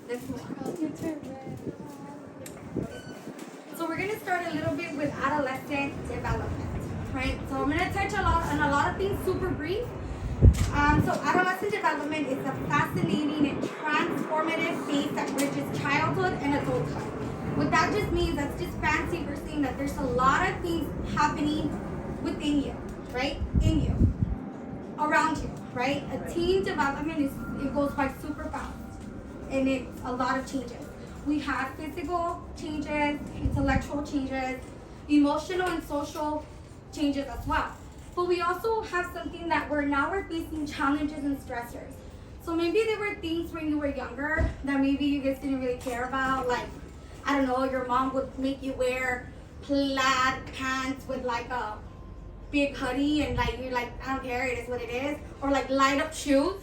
Let's move on. So we're gonna start a little bit with adolescent development, right? So I'm gonna touch on a lot of things super brief. So adolescent development is a fascinating and transformative phase that bridges childhood and adulthood. What that just means, that's just fancy for saying that there's a lot of things happening within you, right? In you, around you, right? A teen development it goes by super fast, and it's a lot of changes. We have physical changes, intellectual changes, emotional and social changes as well. But we also have something that we're facing challenges and stressors. So maybe there were things when you were younger that maybe you guys didn't really care about, like, I don't know, your mom would make you wear plaid pants with like a big hoodie and like you're like, I don't care, it is what it is. Or like light up shoes,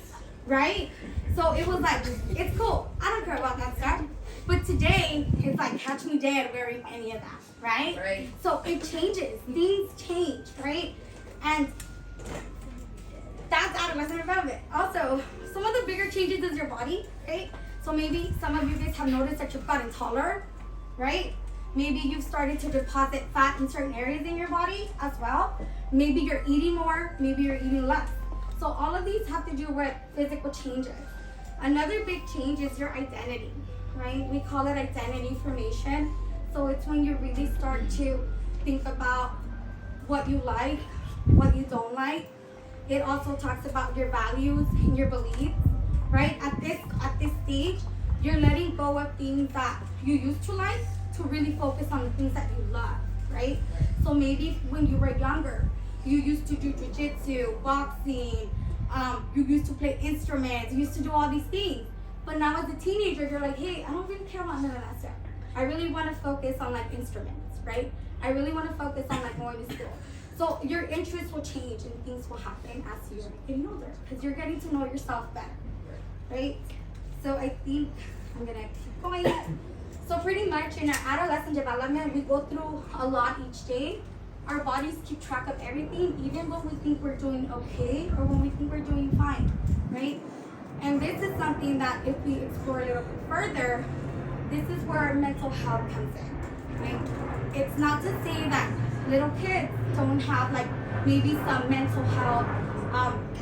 right? So it was like, it's cool. I don't care about that stuff. But today, it's like, catch me dead wearing any of that, right? Right. So it changes. Things change, right? And that's adolescent development. Also, some of the bigger changes is your body, right? So maybe some of you guys have noticed that you've gotten taller, right? Maybe you've started to deposit fat in certain areas in your body as well. Maybe you're eating more, maybe you're eating less. So all of these have to do with physical changes. Another big change is your identity, right? We call it identity formation. So it's when you really start to think about what you like, what you don't like. It also talks about your values and your beliefs, right? At this stage, you're letting go of things that you used to like to really focus on the things that you love, right? So maybe when you were younger, you used to do jiu-jitsu, boxing, you used to play instruments, you used to do all these things. But now as a teenager, you're like, hey, I don't really care about none of that stuff. I really want to focus on like instruments, right? I really want to focus on like going to school. So your interests will change and things will happen as you're getting older because you're getting to know yourself better, right? So I think I'm gonna keep going. So pretty much in our adolescent development, we go through a lot each day. Our bodies keep track of everything, even when we think we're doing okay or when we think we're doing fine, right? And this is something that if we explore a little bit further, this is where our mental health comes in, right? It's not to say that little kids don't have like maybe some mental health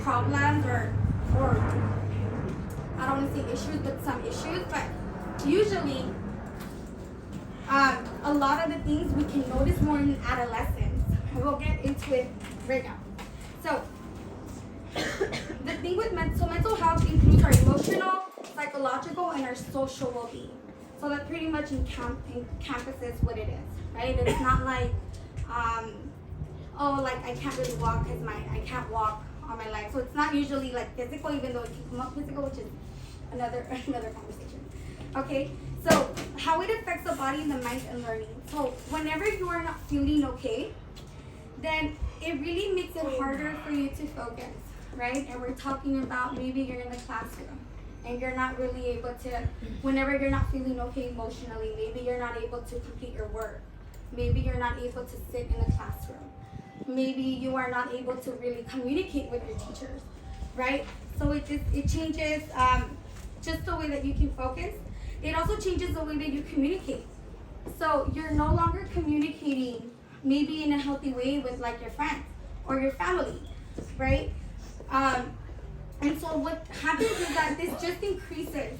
problems or I don't want to say issues, but some issues. But usually, a lot of the things we can notice more in adolescence. And we'll get into it right now. So the thing with mental health includes our emotional, psychological, and our social well-being. So that pretty much encompasses what it is, right? It's not like, like I can't really walk because I can't walk all my life. So it's not usually like physical, even though it can come up physical, which is another conversation. Okay, so how it affects the body, the mind, and learning. So whenever you are not feeling okay, then it really makes it harder for you to focus, right? And we're talking about maybe you're in the classroom and you're not really able to, whenever you're not feeling okay emotionally, maybe you're not able to complete your work. Maybe you're not able to sit in the classroom. Maybe you are not able to really communicate with your teachers, right? So it changes just the way that you can focus. It also changes the way that you communicate. So you're no longer communicating maybe in a healthy way with like your friends or your family, right? And so what happens is that this just increases.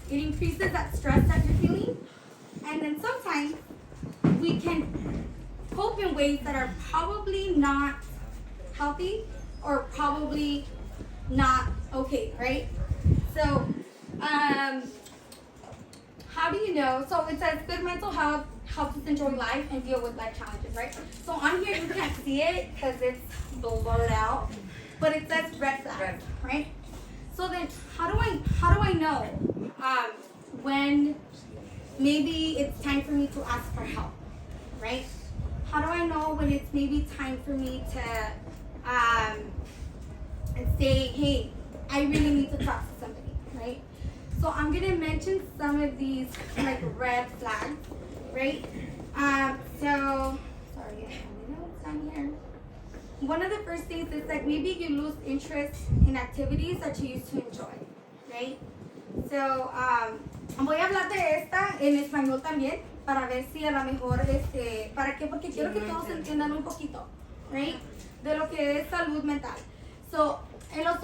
It increases that stress that you're feeling. And then sometimes we can cope in ways that are probably not healthy or probably not okay, right? So, how do you know? So it says good mental health helps us enjoy life and deal with life challenges, right? So on here you can't see it because it's blurred out, but it says red flag, right? So then how do I know when maybe it's time for me to ask for help, right? How do I know when it's maybe time for me to say, hey, I really need to talk to somebody, right? So I'm gonna mention some of these like red flags, right? So sorry, I have my notes down here. One of the first things is like maybe you lose interest in activities that you used to enjoy, right? So voy en español también, para ver si a lo mejor, ¿para qué? Porque quiero que todos entiendan un poquito, right? De lo que es salud mental. So, en las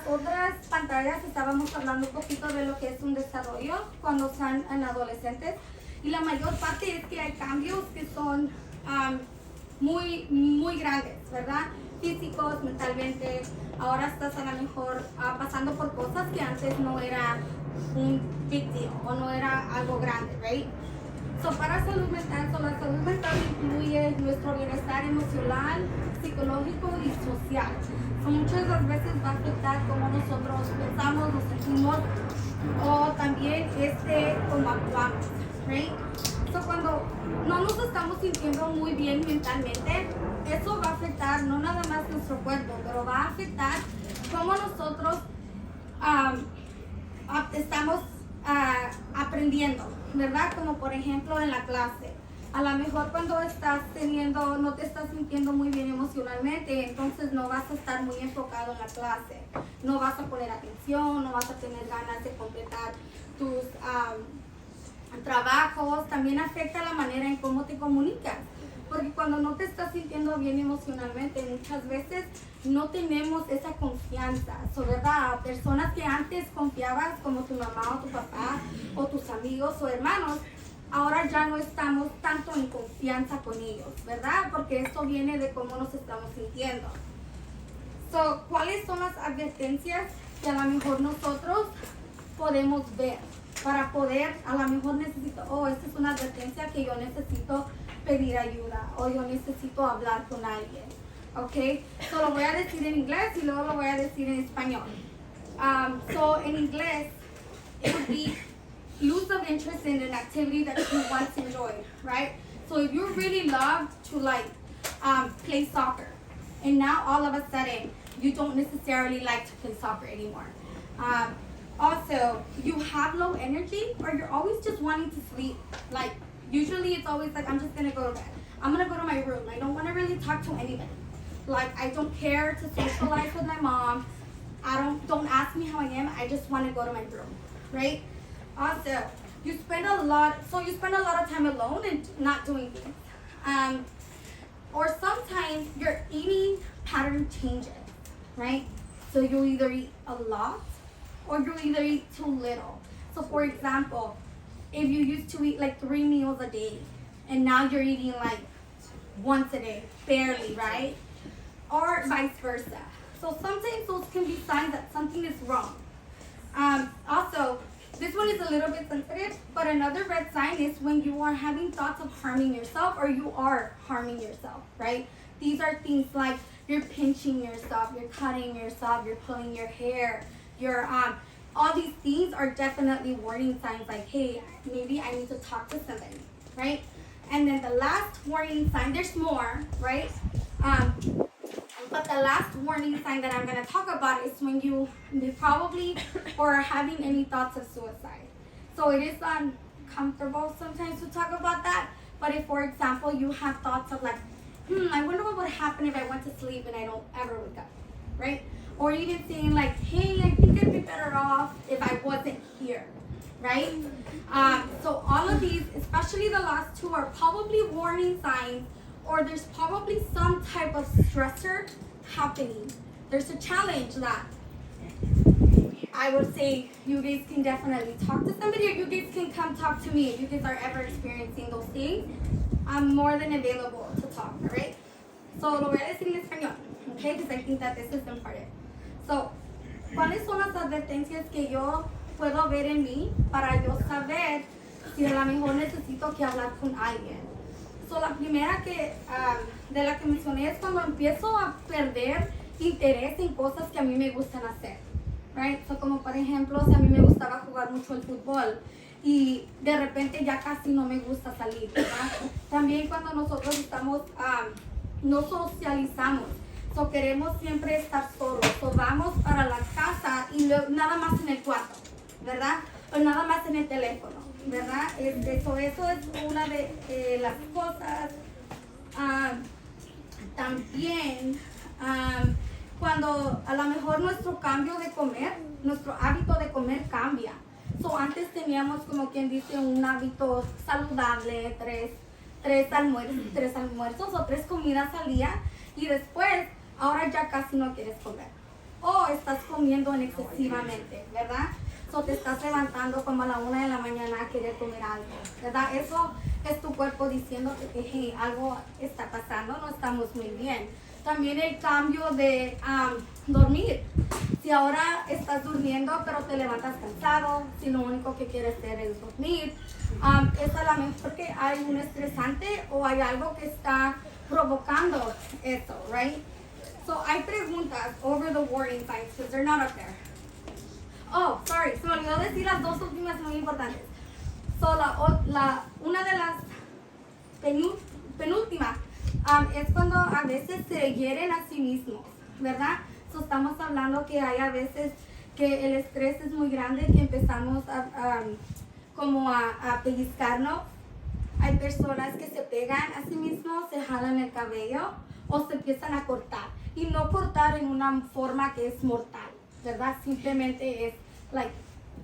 otras pantallas estábamos hablando un poquito de lo que es un desarrollo cuando están en adolescentes. Y la mayor parte es que hay cambios que son muy, muy grandes, ¿verdad? Físicos, mentalmente. Ahora estás a lo mejor pasando por cosas que antes no era un big deal o no era algo grande, right? So, para salud mental, la salud mental incluye nuestro bienestar emocional, psicológico y social. So, muchas de las veces va a afectar cómo nosotros pensamos, nos sentimos o también cómo actuamos, right? So, cuando no nos estamos sintiendo muy bien mentalmente, eso va a afectar no nada más nuestro cuerpo, pero va a afectar cómo nosotros estamos aprendiendo, ¿verdad? Como por ejemplo en la clase. A lo mejor cuando no te estás sintiendo muy bien emocionalmente, entonces no vas a estar muy enfocado en la clase. No vas a poner atención, no vas a tener ganas de completar tus trabajos. También afecta la manera en cómo te comunicas. Porque cuando no te estás sintiendo bien emocionalmente, muchas veces no tenemos esa confianza, ¿verdad? Personas que antes confiabas, como tu mamá o tu papá, o tus amigos o hermanos, ahora ya no estamos tanto en confianza con ellos, ¿verdad? Porque esto viene de cómo nos estamos sintiendo. So, ¿cuáles son las advertencias que a lo mejor nosotros podemos ver? Para poder, a lo mejor esta es una advertencia que yo necesito pedir ayuda o yo necesito hablar con alguien, ¿ok? So, lo voy a decir en inglés y luego lo voy a decir en español. So, en inglés, it would be lose of interest in an activity that you once enjoyed, right? So, if you really love to play soccer, and now all of a sudden, you don't necessarily like to play soccer anymore. Also, you have low energy or you're always just wanting to sleep. Like, usually it's always like, I'm just going to go to bed. I'm going to go to my room. I don't want to really talk to anybody. Like, I don't care to socialize with my mom. Don't ask me how I am. I just want to go to my room, right? Also, you spend a lot of time alone and not doing things. Or sometimes your eating pattern changes, right? So you either eat a lot or you either eat too little. So for example, if you used to eat like 3 meals a day and now you're eating like once a day, barely, right? Or vice versa. So sometimes those can be signs that something is wrong. Also, this one is a little bit sensitive, but another red sign is when you are having thoughts of harming yourself or you are harming yourself, right? These are things like you're pinching yourself, you're cutting yourself, you're pulling your hair, all these things are definitely warning signs like, hey, maybe I need to talk to somebody, right? And then the last warning sign, there's more, right? But the last warning sign that I'm going to talk about is when you probably or are having any thoughts of suicide. So it is uncomfortable sometimes to talk about that. But if, for example, you have thoughts of like, I wonder what would happen if I went to sleep and I don't ever wake up, right? Or even saying like, hey, I think I'd be better off if I wasn't here, right? So all of these, especially the last two, are probably warning signs, or there's probably some type of stressor happening. There's a challenge that I would say you guys can definitely talk to somebody, or you guys can come talk to me if you guys are ever experiencing those things. I'm more than available to talk, all right? So lo voy a decir en español, okay? Because I think that this is important. So, ¿cuáles son las advertencias que yo puedo ver en mí para yo saber si a lo mejor necesito que hablar con alguien? So, la primera de la que mencioné es cuando empiezo a perder interés en cosas que a mí me gustan hacer, right? So, como por ejemplo, si a mí me gustaba jugar mucho el fútbol y de repente ya casi no me gusta salir, ¿verdad? También cuando nosotros no socializamos. So, queremos siempre estar solos. So, vamos para la casa y nada más en el cuarto, ¿verdad? O nada más en el teléfono, ¿verdad? Eso es una de las cosas. También, cuando a lo mejor nuestro hábito de comer cambia. So antes teníamos como quien dice un hábito saludable, tres almuerzos o tres comidas al día y después ahora ya casi no quieres comer o estás comiendo excesivamente, ¿verdad? So te estás levantando como a la 1 de la mañana a querer comer algo, ¿verdad? Eso es tu cuerpo diciéndote que hey, algo está pasando, no estamos muy bien. También el cambio de dormir. Si ahora estás durmiendo pero te levantas cansado, si lo único que quieres hacer es dormir, es a lo mejor que hay un estresante o hay algo que está provocando eso, right? So hay preguntas over the warning signs because they're not up there. Oh, sorry, se me olvidó decir las dos últimas muy importantes. So una de las penúltimas es cuando a veces se hieren a sí mismos, ¿verdad? So estamos hablando que hay a veces que el estrés es muy grande, que empezamos a pellizcarnos. Hay personas que se pegan a sí mismos, se jalan el cabello o se empiezan a cortar. Y no cortar en una forma que es mortal, ¿verdad? Simplemente es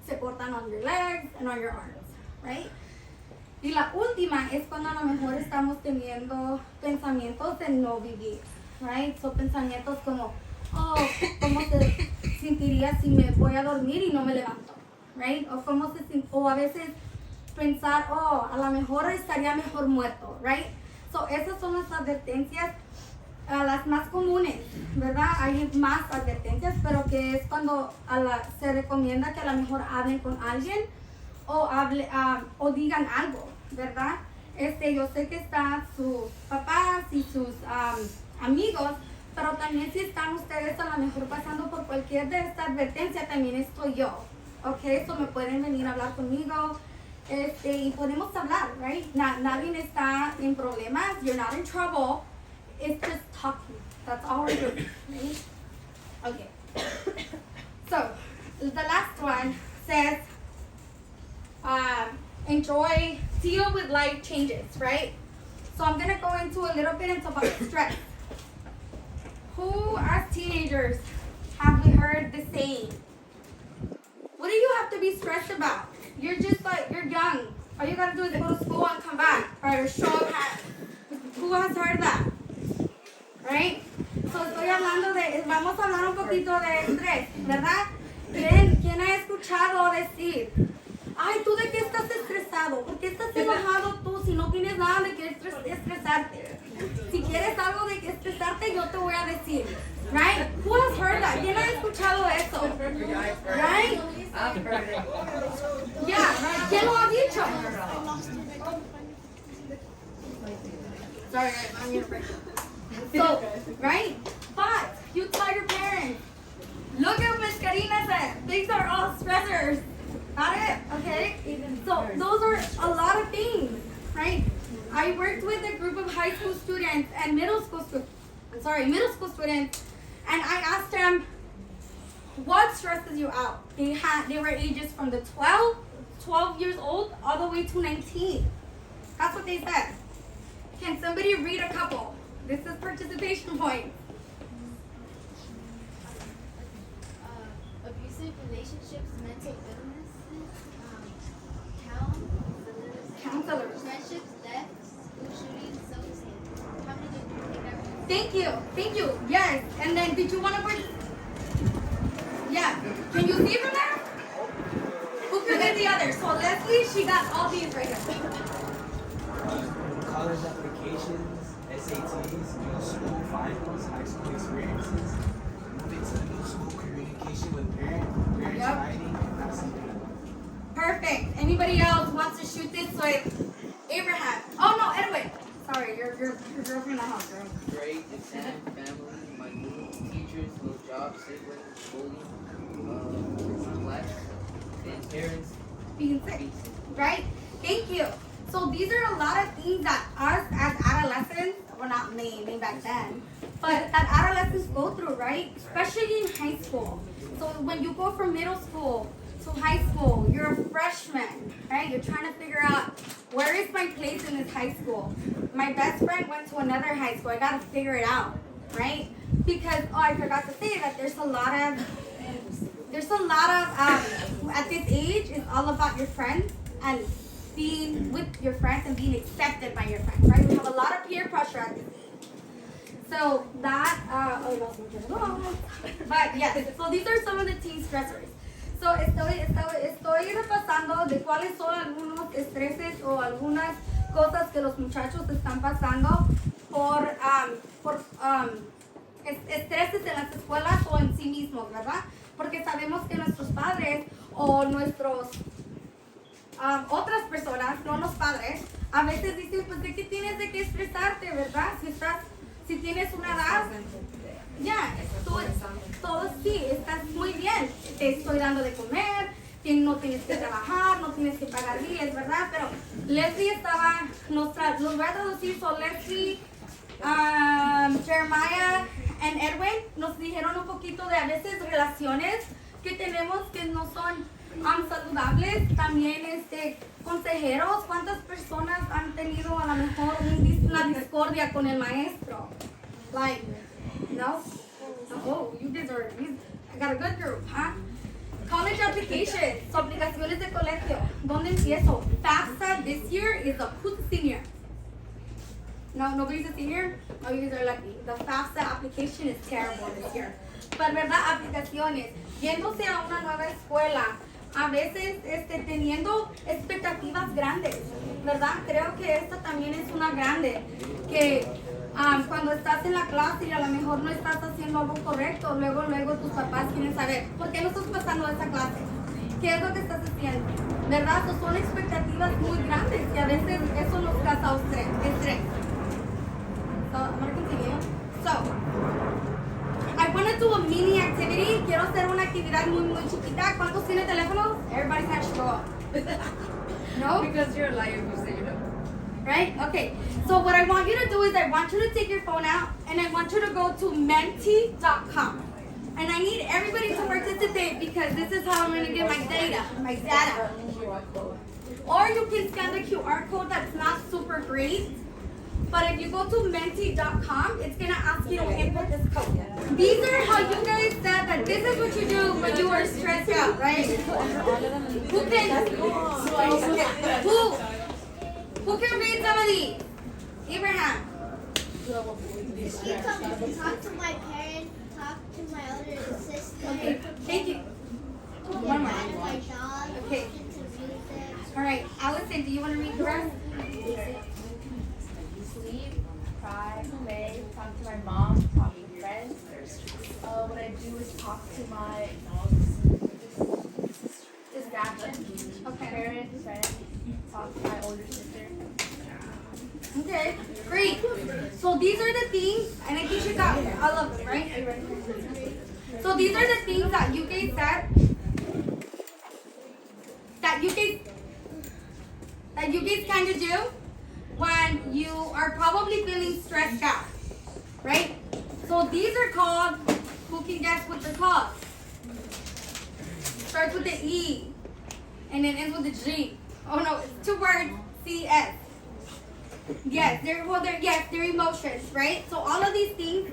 se cortan on your legs and on your arms, right? Y la última es cuando a lo mejor estamos teniendo pensamientos de no vivir, right? Son pensamientos como, oh, ¿cómo se sentiría si me voy a dormir y no me levanto, right? O a veces pensar, oh, a lo mejor estaría mejor muerto, right? So esas son las advertencias, las más comunes, ¿verdad? Hay más advertencias, pero que es cuando se recomienda que a lo mejor hablen con alguien o digan algo, ¿verdad? Yo sé que están sus papás y sus amigos, pero también si están ustedes a lo mejor pasando por cualquier de esta advertencia, también estoy yo, ¿ok? So me pueden venir a hablar conmigo, y podemos hablar, right? Nadie está en problemas, you're not in trouble, it's just talking, that's all we're doing, right? Okay, so the last one says, deal with life changes, right? So I'm gonna go into a little bit about stress. Who, as teenagers, have we heard the saying? What do you have to be stressed about? You're young. All you gotta do is go to school and come back. Or show up hands. Who has heard that? Right? So vamos a hablar un poquito de estrés, ¿verdad? ¿Quién ha escuchado decir, ay, ¿tú de qué estás estresado? ¿Por qué estás enojado tú si no tienes nada de qué estresarte? Si quieres algo de qué estresarte, yo te voy a decir. Right? Who has heard that? ¿Quién ha escuchado eso? Right? I've heard it. Yeah, right. ¿Quién lo ha dicho? Sorry, I'm your friend. So, right? But you tell your parents, look at Miss Karina said, these are all stressors. Got it? Okay? So those are a lot of things, right? I worked with a group of high school students and middle school students, and I asked them, what stresses you out? They were ages from the 12 years old all the way to 19. That's what they said. Can somebody read a couple? This is participation point. Abusive relationships, mental illnesses, Counselors. friendships, deaths, school shootings, self-esteem. How many did you think I read? Thank you. Yes. And then did you want to Yeah. Can you see from there? Who can get the others? So Leslie, she got all these right here. College applications, SATs, middle school finals, high school experiences, moving to middle school, communication with parents Yep. writing, and not sleeping at night. Perfect. Anybody else wants to shoot this with Abraham? Oh no, Edwin. Sorry, your girlfriend at home, girl. Grades, exam, family, my mood, teachers, little jobs, siblings, bullying, class, and parents. Being sick. Right? Thank you. So these are a lot of things that us as adolescents, well not me back then, but that adolescents go through, right? Especially in high school. So when you go from middle school to high school, you're a freshman, right? You're trying to figure out, where is my place in this high school? My best friend went to another high school. I gotta figure it out, right? Because, oh, I forgot to say that there's a lot of there's a lot of at this age, it's all about your friends and being with your friends and being accepted by your friends, right? We have a lot of peer pressure at this age. So that, but yes, so these are some of the teen stressors. So estoy repasando de cuáles son algunos estreses o algunas cosas que los muchachos están pasando por estreses en las escuelas o en sí mismos, ¿verdad? Porque sabemos que nuestros padres o nuestros otras personas, no los padres, a veces dicen, pues de qué tienes de qué estresarte, ¿verdad? Si tienes una edad, ya, todo sí, estás muy bien, te estoy dando de comer, no tienes que trabajar, no tienes que pagar biles, ¿verdad? Pero Leslie estaba, los voy a traducir, so Leslie, Jeremiah and Edwin nos dijeron un poquito de a veces relaciones que tenemos que no son saludables. También consejeros, ¿cuántas personas han tenido a lo mejor una discordia con el maestro? Like, no? Oh, you guys I got a good group, huh? College applications, so aplicaciones de colegio. ¿Dónde empiezo? FAFSA this year is who's a senior? No, nobody's a senior? Oh, you guys are lucky. The FAFSA application is terrible this year. Pero, ¿verdad? Aplicaciones. Yéndose a una nueva escuela. A veces teniendo expectativas grandes, ¿verdad? Creo que esta también es una grande. Que cuando estás en la clase y a lo mejor no estás haciendo algo correcto, luego tus papás quieren saber, ¿por qué no estás pasando esa clase? ¿Qué es lo que estás haciendo? ¿Verdad? So, son expectativas muy grandes y a veces eso nos causa estrés. So, I'm going to continue. So, I want to do a mini activity. Quiero hacer una actividad muy chiquita. ¿Cuántos tienen teléfonos? Everybody's hand should go up. No? Because you're a liar if you say you don't. Right? Okay. So what I want you to do is I want you to take your phone out and I want you to go to menti.com. And I need everybody to participate because this is how I'm going to get my data. Or you can scan the QR code that's not super great. But if you go to menti.com, it's going to ask you to input this code. These are how you guys said that this is what you do when you are stressed out, right? Who can read some of these? Abraham. You talk to my parents, talk to my older sister. Okay, thank you. One more. My dog. Okay. Listen to music. All right, Allison, do you want to read the rest? Sleep, cry, play, talk to my mom, talk to friends. What I do is talk to my distraction. Okay. Parents, friends, talk to my older sister. Okay, great. So these are the things, and I think you got all of them, right? Are you ready? So these are the things that you guys said that you guys kind of do when you are probably feeling stressed out, right? So these are called, who can guess what they're called? Starts with the E and then ends with the G. Oh no, it's 2 words, CS. Yes, they're emotions, right? So all of these things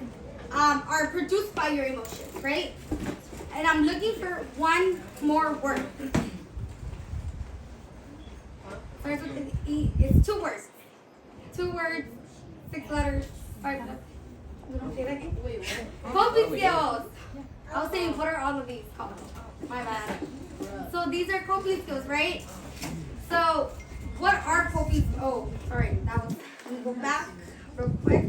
are produced by your emotions, right? And I'm looking for one more word. Starts with an E. It's 2 words. 2 words, 6 letters, 5 letters. You don't say that again? Coping skills. I was saying, what are all of these called? My bad. So these are coping skills, right? So what are coping? Oh, sorry. Let me go back real quick.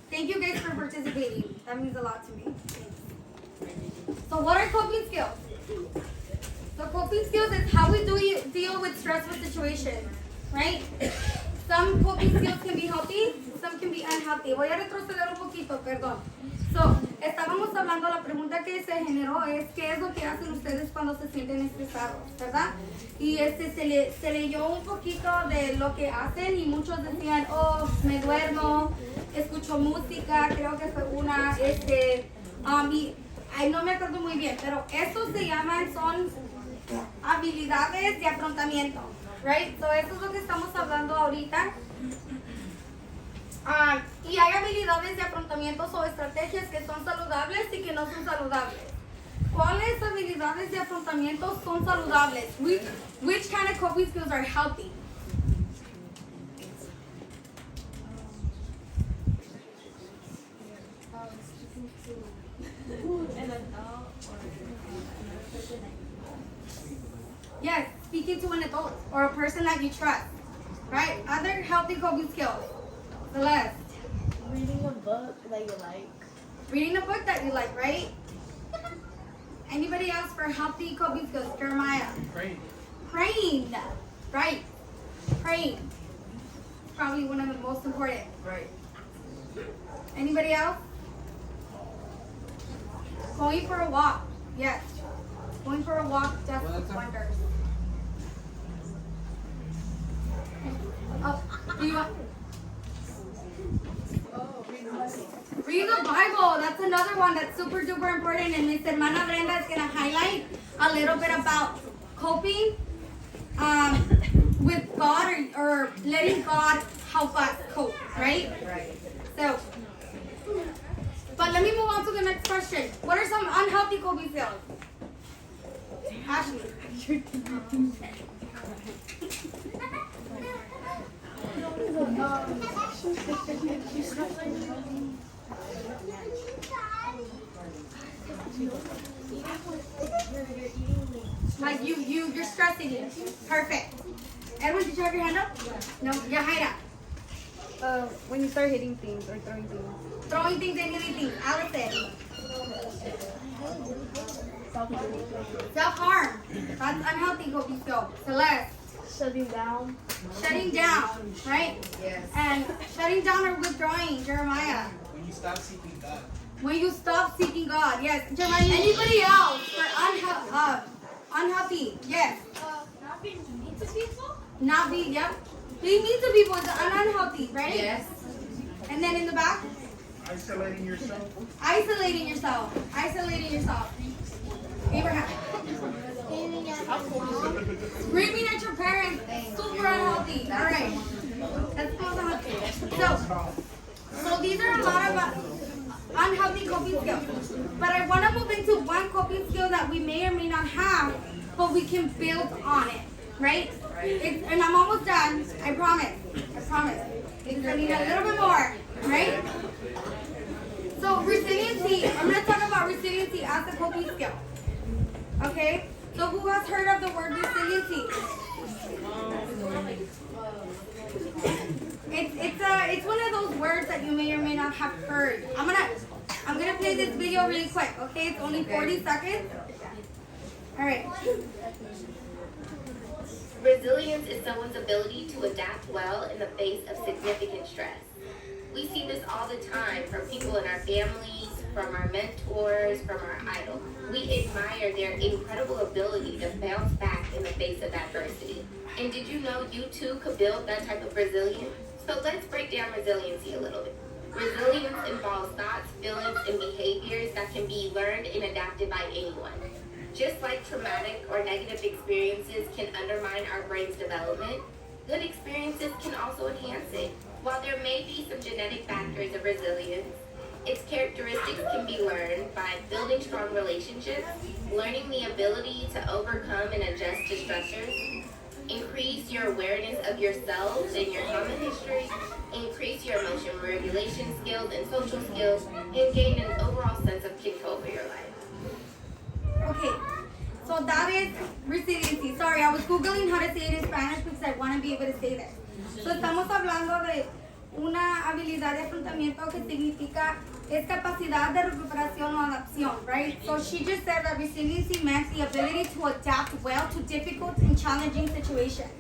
Thank you guys for participating. That means a lot to me. Thanks. So what are coping skills? So coping skills is how we deal with stressful situations, right? Some coping skills can be healthy, some can be unhealthy. Voy a retroceder un poquito, perdón. So, estábamos hablando, la pregunta que se generó es ¿qué es lo que hacen ustedes cuando se sienten estresados, verdad? Y se leyó un poquito de lo que hacen y muchos decían, oh, me duermo, escucho música, creo que fue una, no me acuerdo muy bien, pero estos se llaman, son habilidades de afrontamiento, right? So, eso es lo que estamos hablando ahorita. Y hay habilidades de afrontamiento o estrategias que son saludables y que no son saludables. ¿Cuáles habilidades de afrontamiento son saludables? Which kind of coping skills are healthy? Speaking to an adult or another person that Yes, speaking to an adult or a person that you trust. Right? Other healthy coping skills. Celeste. Reading a book that you like. Reading a book that you like, right? Anybody else for healthy coping skills? Jeremiah. Praying. Right. Praying. Probably one of the most important. Right. Anybody else? Going for a walk. Yes. Going for a walk does wonders. Oh, do you want? Read the Bible. That's another one that's super duper important. And Miss Hermana Brenda is going to highlight a little bit about coping with God or letting God help us cope, right? Right. So, but let me move on to the next question. What are some unhealthy coping skills? Ashley. Like you're stressing it. Perfect. Edwin, did you have your hand up? No. Yahaira. when you start hitting things or throwing things. Throwing things and hitting things. Allison. Self-harm. That's unhealthy coping skill. Celeste. Shutting down. Shutting down, right? Yes. And shutting down or withdrawing, Jeremiah. When you stop seeking God. When you stop seeking God, yes. Jeremiah, anybody else for unhealthy? Yes. Not being mean to people. Not being, yep. Being mean to people is unhealthy, right? Yes. And then in the back? Isolating yourself. Isolating yourself. Isolating yourself. Abraham. Screaming at your parents. Super unhealthy. All right. That's not unhealthy. So these are a lot of unhealthy coping skills. But I want to move into one coping skill that we may or may not have, but we can build on it. Right? And I'm almost done. I promise. I promise. I need a little bit more. Right? So resiliency. I'm going to talk about resiliency as a coping skill. Okay? So who has heard of the word resiliency? It's one of those words that you may or may not have heard. I'm gonna play this video really quick. Okay, it's only 40 seconds. All right. Resilience is someone's ability to adapt well in the face of significant stress. We see this all the time from people in our families, from our mentors, from our idols. We admire their incredible ability to bounce back in the face of adversity. And did you know you too could build that type of resilience? So let's break down resiliency a little bit. Resilience involves thoughts, feelings, and behaviors that can be learned and adapted by anyone. Just like traumatic or negative experiences can undermine our brain's development, good experiences can also enhance it. While there may be some genetic factors of resilience, its characteristics can be learned by building strong relationships, learning the ability to overcome and adjust to stressors, increase your awareness of yourselves and your trauma history, increase your emotion regulation skills and social skills, and gain an overall sense of control for your life. Okay. So that is resiliency. Sorry, I was Googling how to say it in Spanish because I want to be able to say this. So estamos hablando de una habilidad de afrontamiento que significa es capacidad de recuperación o adaptación, right? So she just said that resiliency meant the ability to adapt well to difficult and challenging situations.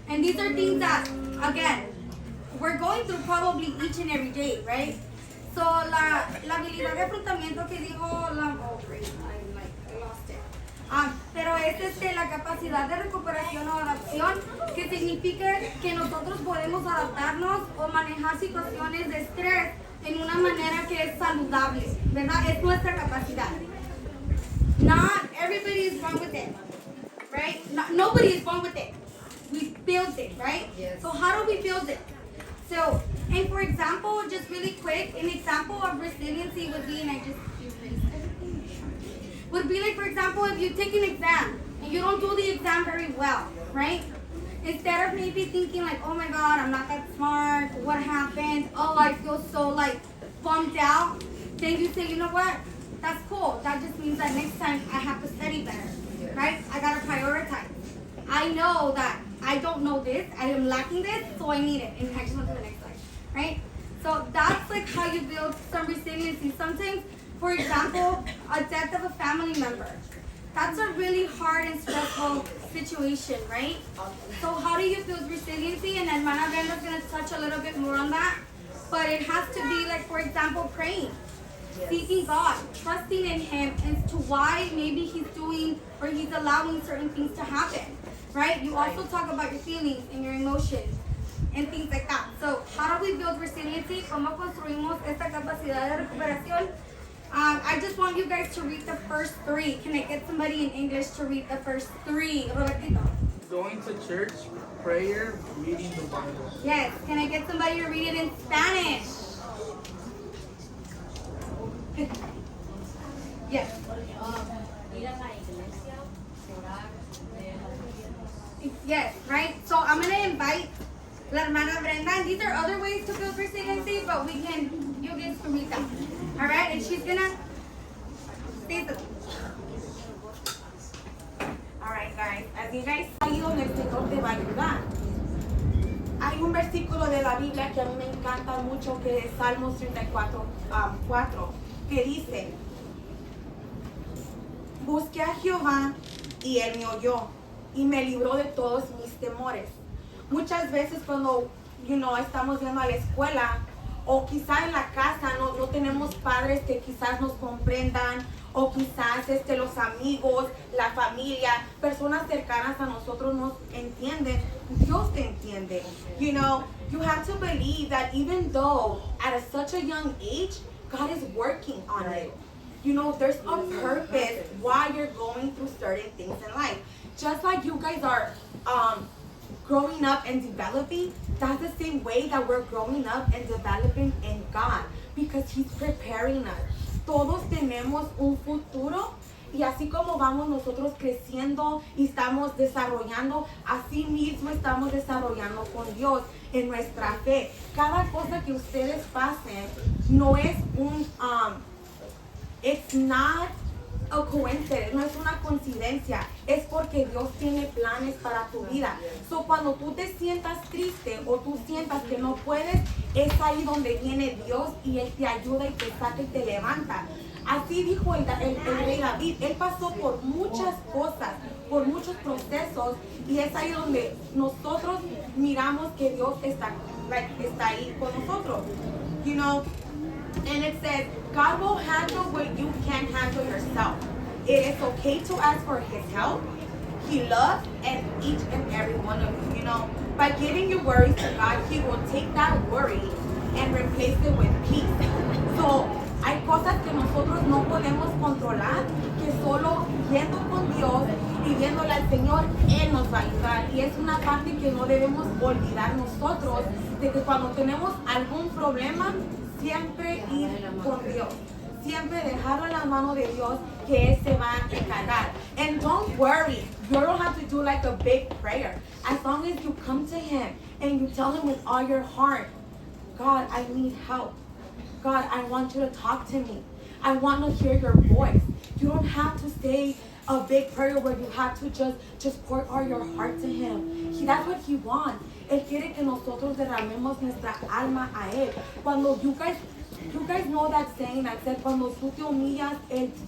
And these are things that, again, we're going through probably each and every day, right? So la habilidad de afrontamiento que dijo oh great, I lost it. Pero es la capacidad de recuperación o adaptación, que significa que nosotros podemos adaptarnos o manejar situaciones de estrés en una manera que es saludable, ¿verdad? Es nuestra capacidad. Not everybody is born with it, right? Nobody is born with it. We build it, right? Yes. So how do we build it? So, and for example, just really quick, an example of resiliency would be, and I just erased everything. would be like, for example, if you take an exam and you don't do the exam very well, right? Instead of maybe thinking like, oh my God, I'm not that smart, what happened? Oh, I feel so like bummed out. Then you say, you know what? That's cool. That just means that next time I have to study better, right? I gotta prioritize. I know that I don't know this, I am lacking this, so I need it. And I just went to the next slide, right? So that's like how you build some resiliency. Sometimes, for example, a death of a family member. That's a really hard and stressful situation, right? So how do you build resiliency? And Hermana Brenda's gonna touch a little bit more on that. But it has to be like, for example, praying, seeking God, trusting in Him as to why maybe He's doing or He's allowing certain things to happen, right? You also talk about your feelings and your emotions and things like that. So how do we build resiliency? ¿Cómo construimos esta capacidad de recuperación? I just want you guys to read the first three. Can I get somebody in English to read the first three? Robertito. Going to church, prayer, reading the Bible. Yes. Can I get somebody to read it in Spanish? Yes. Yes, right? So I'm going to invite La Hermana Brenda. And these are other ways to build resiliency, but you get to read them. All right? And she's going to say something. Alright guys, as you guys ahí donde el Señor te va a ayudar. Hay un versículo de la Biblia que a mí me encanta mucho, que es Salmos 34:4, que dice: Busqué a Jehová y Él me oyó y me libró de todos mis temores. Muchas veces cuando estamos yendo a la escuela o quizá en la casa no tenemos padres que quizás nos comprendan, o quizás los amigos, la familia, personas cercanas a nosotros nos entienden. Dios te entiende. You have to believe that even though at such a young age, God is working on it. There's a purpose why you're going through certain things in life. Just like you guys are growing up and developing, that's the same way that we're growing up and developing in God, because He's preparing us. Todos tenemos un futuro, y así como vamos nosotros creciendo y estamos desarrollando, así mismo estamos desarrollando con Dios en nuestra fe. Cada cosa que ustedes pasen no es it's not a coincidence, no es una coincidencia, es porque Dios tiene planes para tu vida. So, cuando tú te sientas triste o tú sientas que no puedes, es ahí donde viene Dios y Él te ayuda y te saca y te levanta. Así dijo el rey David. Él pasó por muchas cosas, por muchos procesos, y es ahí donde nosotros miramos que Dios está ahí con nosotros. And it says, God will handle what you can't handle yourself. It is okay to ask for His help. He loves each and every one of you. By giving your worries to God, He will take that worry and replace it with peace. So, hay cosas que nosotros no podemos controlar, que solo yendo con Dios, pidiéndole al Señor, Él nos va a ayudar. Y es una parte que no debemos olvidar nosotros, de que cuando tenemos algún problema, siempre ir con Dios. Siempre dejarlo en la mano de Dios, que Él se va a encargar. And don't worry, you don't have to do like a big prayer. As long as you come to Him and you tell Him with all your heart, God, I need help. God, I want you to talk to me. I want to hear your voice. You don't have to say a big prayer where you have to just pour all your heart to Him. That's what He wants. Él quiere que nosotros derramemos nuestra alma a Él. Cuando you guys know that saying that said, cuando tú te humillas,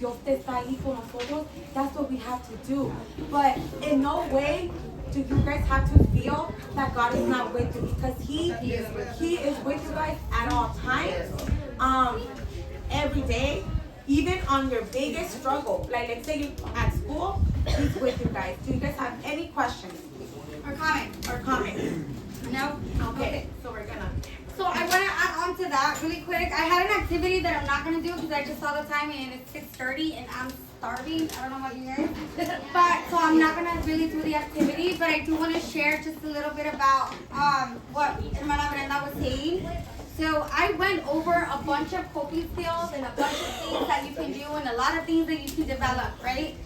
Dios te está ahí con nosotros. That's what we have to do. But in no way do you guys have to feel that God is not with you, because He is with you guys at all times, every day, even on your biggest struggle. Like, let's say you're at school, He's with you guys. Do you guys have any questions? Or comment? No? Okay. So we're gonna. So I want to add on to that really quick. I had an activity that I'm not going to do because I just saw the time and it's 6:30 and I'm starving. I don't know about you guys. But so I'm not going to really do the activity, but I do want to share just a little bit about what Hermana Brenda was saying. So I went over a bunch of coping skills and a bunch of things that you can do and a lot of things that you can develop, right?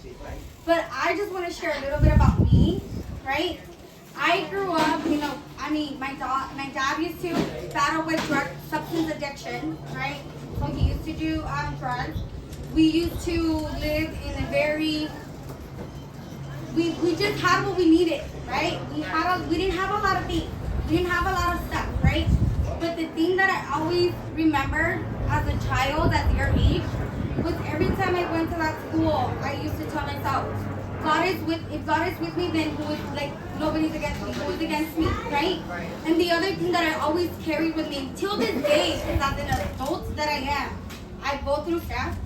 But I just want to share a little bit about me, right? I grew up, my dad used to battle with drug substance addiction, right? So he used to do drugs. We used to live in a very, we just had what we needed, right? We didn't have a lot of things. We didn't have a lot of stuff, right? But the thing that I always remembered as a child at your age was every time I went to that school, I used to tell myself, if God is with me, then nobody's against me. Who is against me, right? And the other thing that I always carry with me till this day is as an adult that I am, I go through stuff.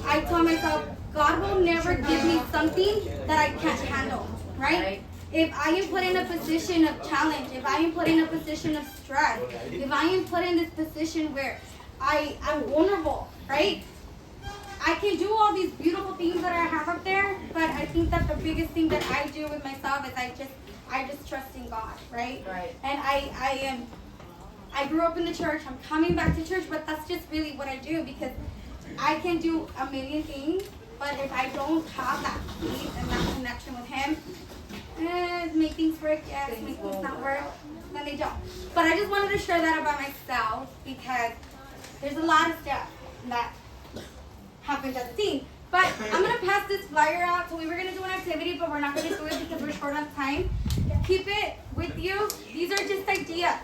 I tell myself, God will never give me something that I can't handle, right? If I am put in a position of challenge, if I am put in a position of stress, if I am put in this position where I'm vulnerable, right? I can do all these beautiful things that I have up there, but I think that the biggest thing that I do with myself is I just trust in God, right? Right. And I grew up in the church. I'm coming back to church, but that's just really what I do because I can do a million things, but if I don't have that faith and that connection with Him, make things work, yes, make things not work, then they don't. But I just wanted to share that about myself because there's a lot of stuff that happens at the scene. But I'm going to pass this flyer out. So we were going to do an activity, but we're not going to do it because we're short on time. Keep it with you. These are just ideas.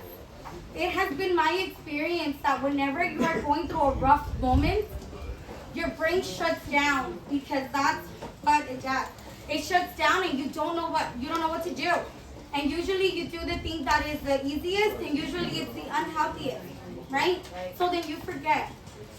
It has been my experience that whenever you are going through a rough moment, your brain shuts down because that's what it does. It shuts down and you don't know what to do. And usually you do the thing that is the easiest and usually it's the unhealthiest, right? So then you forget.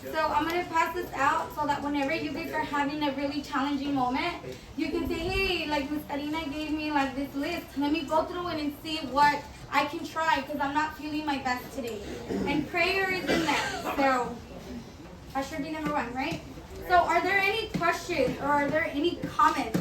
So I'm going to pass this out so that whenever you guys are having a really challenging moment, you can say, hey, like Miss Karina gave me like this list. Let me go through it and see what I can try because I'm not feeling my best today. And prayer is in there. So that should be number one, right? So are there any questions or are there any comments